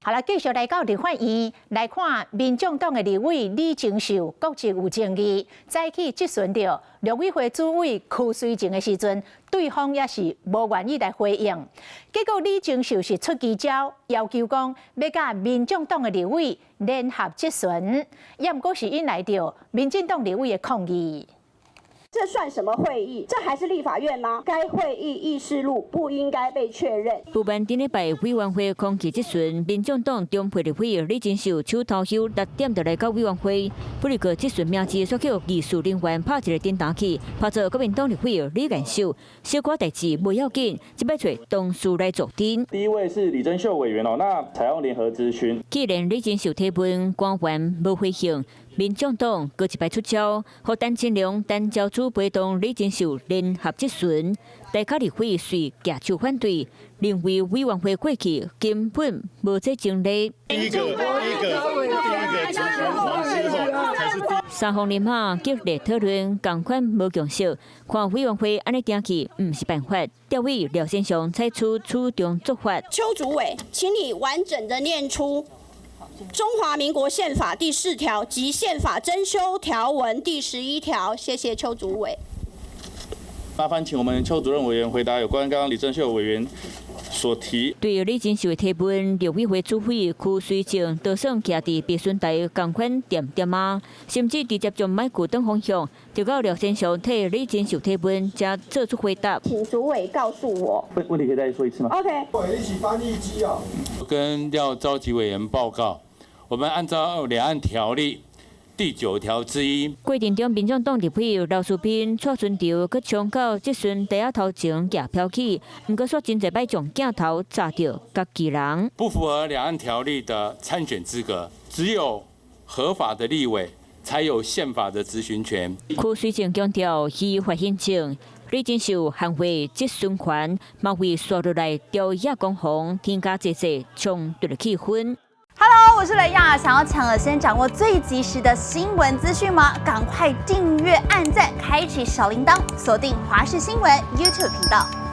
好了，繼續來到立法院來看，民眾黨的立委李金秀國籍有爭議，早起質詢到陸委會主委邱水正的時陣，對方也是無願意來回應。結果李金秀是出奇招，要求講要甲民眾黨的立委聯合質詢，也毋過是引來到民進黨立委的抗議。這算什麼會議？這還是立法院嗎？該會議議事錄不應該被確認。不辦頂禮拜委員會抗議質詢，民眾黨中配立委李金秀手頭休6點就來到委員會，不哩個質詢名字所叫議事人員拍一個電打去，拍做國民黨立委李元秀，小可代志不要緊，只要找同事來做陣。第一位是李珍秀委員哦，那採用聯合質詢。既然李金秀提問官員無回應。民眾黨各一擺出招，和陳清良、陳教主陪同李金秀聯合質詢，大家立委隨舉手反對，認為委員會過去根本無這情理。第一個質詢完之後才是三方連馬激烈討論，同款無共識，看委員會安尼定去，唔是辦法。調委廖先祥採取處長做法。邱主委，請你完整的念出中華民國憲法第4條及憲法增修條文第11條。謝謝邱主委。麻煩請我們邱主任委員回答有關剛剛李珍秀委員所提。對於李金秀的提問，陸委會主委邱水正多算徛佇備詢台同款點點啊，甚至直接將麥克當方向，就到廖先祥替李金秀提問，才做出回答。請主委告訴我。問題可以再說一次嗎 ？OK。一起翻譯機啊。跟廖召集委員報告。我們按照兩岸條例第9條之1，規定中民眾黨立委劉淑彬蔡順潮佮衝到質詢台仔頭前夾飄起，毋過說真濟擺將鏡頭砸到家己人。不符合兩岸條例的參選資格，只有合法的立委才有憲法的質詢權。邱水正強調依法行政，李金秀捍衛質詢權，嘛為刷落來朝野攻防添加這些衝突的氣氛。Hello， 我是雷亞，想要搶先掌握最及時的新聞資訊嗎？趕快訂閱、按讚、開啟小鈴鐺，鎖定華視新聞 YouTube 頻道。